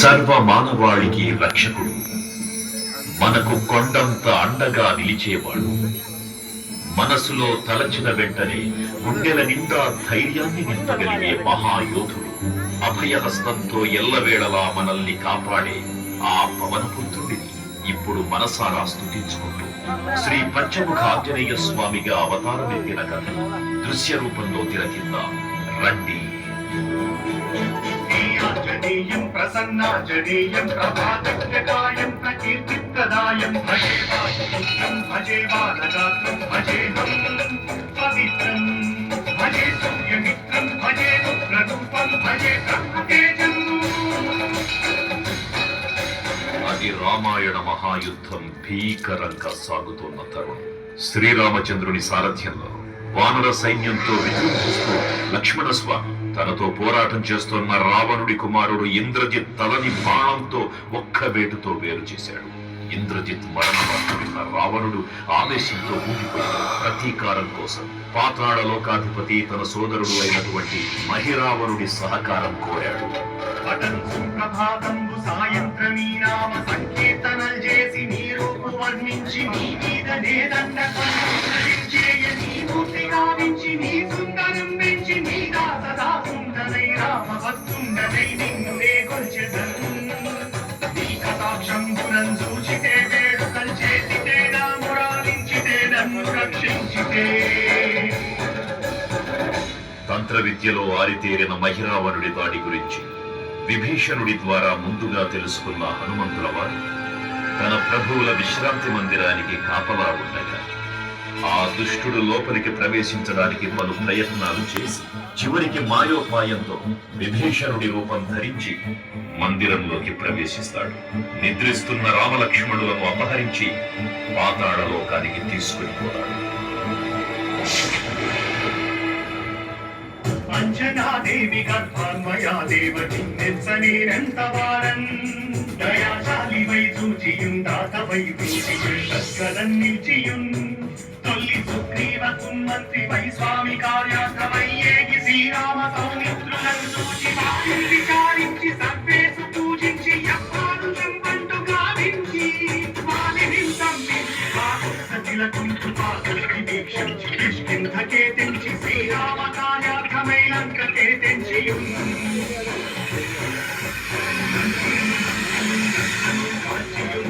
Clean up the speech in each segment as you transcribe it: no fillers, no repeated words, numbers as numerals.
సర్వ మానవాళికి రక్షకుడు, మనకు కొండంత అండగా నిలిచేవాడు. మనసులో తలచిన వెంటనే గుండెల నిండా ధైర్యాన్ని నింపగలిగే మహాయోధుడు, అభయహస్తంతో ఎల్లవేళలా మనల్ని కాపాడే ఆ పవనపుత్రుడిని ఇప్పుడు మనసారా స్తుతించుకుంటూ శ్రీ పంచముఖ ఆంజనేయ స్వామిగా అవతారమెత్తిన కథ దృశ్య రూపంలో తిలకిద్దాం రండి. ఆంజనేయం ప్రసన్నాంజనేయం ప్రభాతజ్ఞాయం ప్రకీర్తిప్రదాయం భజే వాసుపుత్రం భజే బాలగాత్రం భజేహం పవిత్రం భజే సూర్యమిత్రం భజే రుద్రరూపం భజే బ్రహ్మతేజం. అది రామాయణ మహాయుద్ధం భీకరంగా సాగుతున్న తరుణం. శ్రీరామచంద్రుని సారథ్యంలో వానర సైన్యంతో విజృంభిస్తూ లక్ష్మణ స్వామి తనతో పోరాటం చేస్తున్న రావణుడి కుమారుడు ఇంద్రజిత్ తలని బాణంతో ఒక్క వేటుతో వేరు చేశాడు. ఇంద్రజిత్ మరణ వార్త విన్న రావణుడు ఆవేశంతో ఊగిపోయాడు. ప్రతీకారం కోసం పాతాళ లోకాధిపతి తన సోదరుడు అయినటువంటి మహిరావణుడి సహకారం కోరాడు. సాయంత్రమీ నామ సంకీర్తనలు చేసి నీ రూపు వర్ణించి నీ మీద నేదండ నీ మూర్తి గావించి నీ సుందరం పెంచి నీ దాసదా సుందరై రామ భక్తుండనై నిన్నునే కొల్చెదన్. నీ కటాక్షంబునం చూచితే వేడుకలు చేసితే నా మురాలించితే నన్ను రక్షించితే. తంత్ర విద్యలో ఆరితేరిన మహిరావణుడి దాడి గురించి విభీషణుడి ద్వారా ముందుగా తెలుసుకున్న హనుమంతుల వారు తన ప్రభువుల విశ్రాంతి మందిరానికి కాపలా ఉండగా ఆ దుష్టుడు లోపలికి ప్రవేశించడానికి పలు ప్రయత్నాలు చేసి చివరికి మాయోపాయంతో విభీషణుడి రూపం ధరించి మందిరంలోకి ప్రవేశిస్తాడు. నిద్రిస్తున్న రామలక్ష్మణులను అపహరించి పాతాళ లోకానికి తీసుకుని పోతాడు. అంజనాదేవి గర్భాన్మయా దేవతి నెచ్చనేనంత వారన్ దయాశాలి వై చూచియుందాతవై వీచియుందక్కలన్ నిల్చియున్ తొల్లి సుగ్రీవకున్ మంత్రి వై స్వామి కార్యార్థమై ఏగి శ్రీరామ సౌమిత్రులను చూచి వారిని విచారించి సర్వేసు పూజించి యప్పాను సంపంటు గావించి వారిని సంపించి సతిలకుంటు పాసుకి దీక్షించి కిష్కింధకే తెంచి శ్రీరామ కార్యార్థమై లంకకే తెంచియున్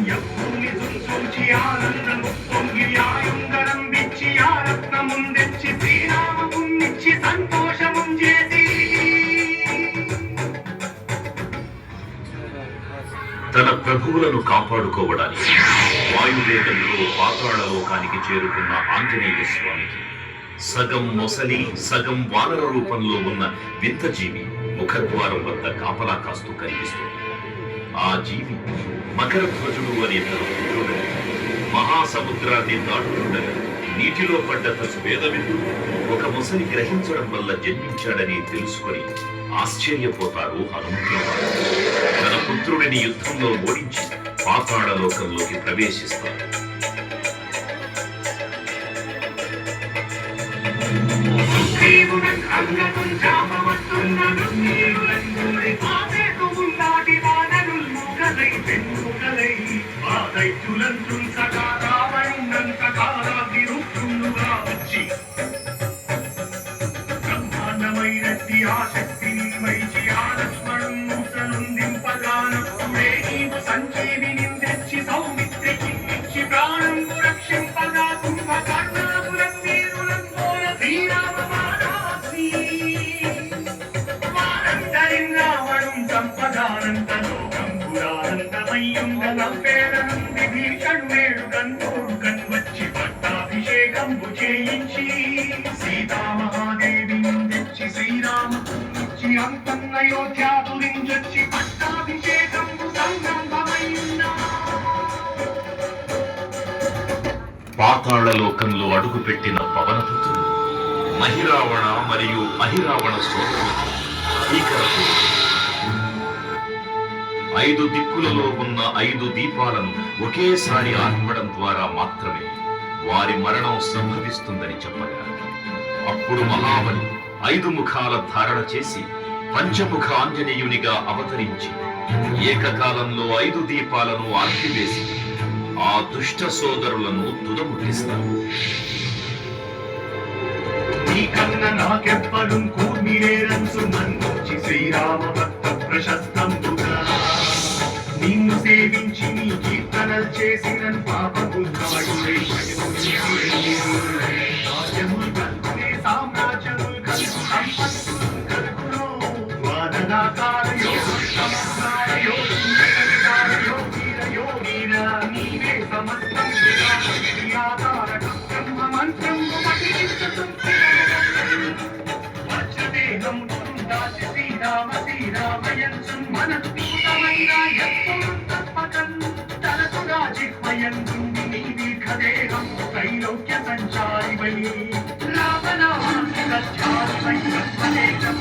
యప్పూని చూచి ఆనందము పొంగి ఆయుంగరం విచ్చి ఆ రత్నముందెచ్చి శ్రీరామమున్నిచ్చి సంతోషముం చేసి తన ప్రభువులను కాపాడుకోవడానికి వాయువేగంలో పాతాళ లోకానికి చేరుకున్న ఆంజనేయ స్వామికి సగం మొసలి సగం వానర రూపంలో ఉన్న వింత జీవి ముఖద్వారం వద్ద కాపలా కాస్తూ కనిపిస్తుంది. ఆ జీవి మకరధ్వజుడు అనే తన పుత్రుడు మహాసముద్రాన్ని దాటుతుండగా నీటిలో పడ్డ తస్వేదవిందు ఒక మొసలి గ్రహించడం వల్ల జన్మించాడని తెలుసుకొని ఆశ్చర్యపోతారు హనుమంతుల వారు. తన పుత్రుడిని యుద్ధంలో ఓడించి పాతాళ లోకంలోకి ప్రవేశిస్తారు. బ్రహ్మాండమైనట్టి ఆ శక్తిని వైచి ఆ లక్ష్మణం మూసలుందింపగానప్పుడే నీవు సంజీవిని తెచ్చి సౌమిత్రికి ఇచ్చి ప్రాణం రక్షింపగా కుంభకర్ణాపురం వీరులం పోల శ్రీరామ మానవాసి వారందరిం రావణం సంపదానంత లోకం పురానందమయ్యుండలం పేరనం విభీషణు వేడుకన్ తోడుకన్ వచ్చి పట్టాభిషేకంబు చేయించి సీతామహాదేవిని తెచ్చి శ్రీరామ ఇచ్చి అంతం అయోధ్యాపురించొచ్చి పట్టాభిషేకంబు సంరంభమయ్యున్నా. పాతాళ లోకంలో అడుగుపెట్టిన పవనపుత్రుడు మహిరావణ మరియు అహిరావణ సోదరుడు భీకరపు 5 దిక్కులలో ఉన్న 5 దీపాలను ఒకేసారి ఆర్పడం ద్వారా మాత్రమే వారి మరణం సంభవిస్తుందని చెప్పగా అప్పుడు మహాబలి 5 ముఖాల ధారణ చేసి పంచముఖ ఆంజనేయునిగా అవతరించి ఏకకాలంలో 5 దీపాలను ఆర్పివేసి ఆ దుష్ట సోదరులను తుదముట్టిస్తారు. నీకన్న నాకెవ్వరు కూర్మిరేరంచు నన్నొచ్చి శ్రీరామ భక్త ప్రశస్తంబుగా నిన్ను సేవించి నీ కీర్తనలు చేసిన పాపబుద్ధమయుడై రాజ్యములు కలుగునే సామ్రాజ్యములు కలుగు సంపత్తులు కలుగును వాదనాకార యోగ సమస్కార యోగీర నీవే సమస్తం క్రియాకారక బ్రహ్మ మంత్రం వజ్రదేహం దాచి శ్రీరామ శ్రీరామయంసు మనఃపూతమైన ఎప్పుడు తప్పకం తనకుగా జిహ్వయంతుంది నీ దీర్ఘదేహం త్రైలోక్య సంచారివై రామనామాధ్యారివై బ్రహ్మదేశం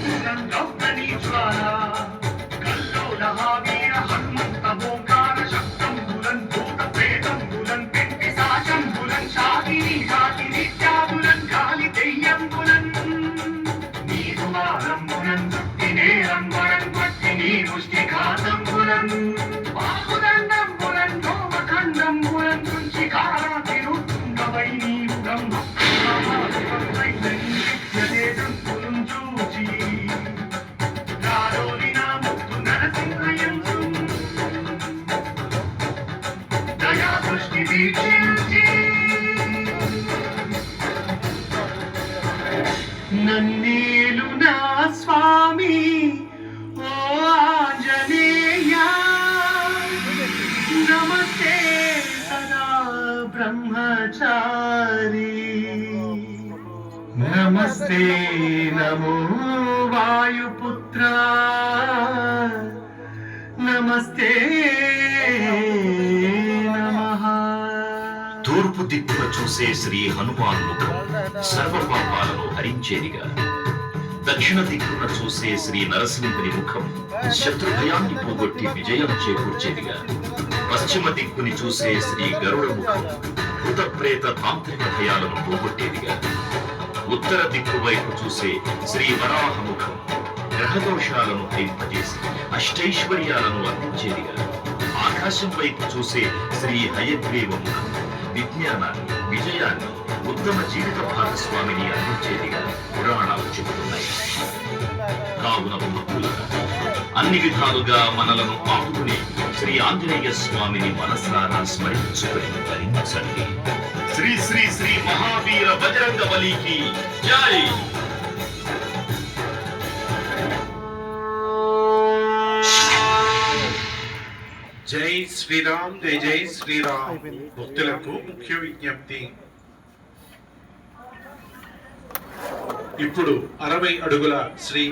గౌతమీ జ్వాల కల్లోలహావీర హనుమంత ఓంకార శబ్దంబులం భూత ప్రేతంబులం పెట్టి సాశంబులం శాకిని శాకిని త్యాగులం గాలి దెయ్యంబులం నీరు మారంబులం చుట్టినేరంబులం పట్టిని ముష్టిఘాతంబులం బాహుదండంబులం ధూమఖండంబులం తుంచి కారాతిరుండవై నీరు బ్రహ్మదేశంబులం చూచి రారోలిన ముక్తు నరసింహయంసు దయా దృష్టి వీక్షించి నన్నేలు నా స్వామి ఓ ఆంజనేయ నమస్తే సదా బ్రహ్మచారి నమస్తే నమో వాయుపుత్ర నమస్తే నమః. తూర్పు దిక్కున చూసే శ్రీ హనుమాన్ ముఖం సర్వ పాపాలను హరించేదిగా, దక్షిణ దిక్కున చూసే శ్రీ నరసింహుని ముఖం శత్రు భయాన్ని పోగొట్టి విజయం చేకూర్చేదిగా, పశ్చిమ దిక్కుని చూసే శ్రీ గరుడ ముఖం భూత ప్రేత తాంత్రిక భయాలను పోగొట్టేదిగా, ఉత్తర దిక్కు వైపు చూసే శ్రీ వరాహ ముఖం గ్రహదోషాలను హరింపజేసి అష్టైశ్వర్యాలను అందించేదిగా, ఆకాశం వైపు చూసే శ్రీ హయగ్రీవ ముఖం విజ్ఞానాన్ని, విజయాన్ని, ఉత్తమ జీవిత భాగస్వామిని అందించేదిగా పురాణాలు చెబుతున్నాయి. కావున భక్తులారా, అన్ని విధాలుగా మనలను ఆదుకునే శ్రీ ఆంజనేయ స్వామిని మనసారా స్మరించుకుని ధరించండి. శ్రీ శ్రీ శ్రీ మహావీర బజరంగ బలికి జై. జై శ్రీరామ్, జై జై శ్రీరామ్. భక్తులకు ముఖ్య విజ్ఞప్తి. ఇప్పుడు 60 అడుగుల శ్రీ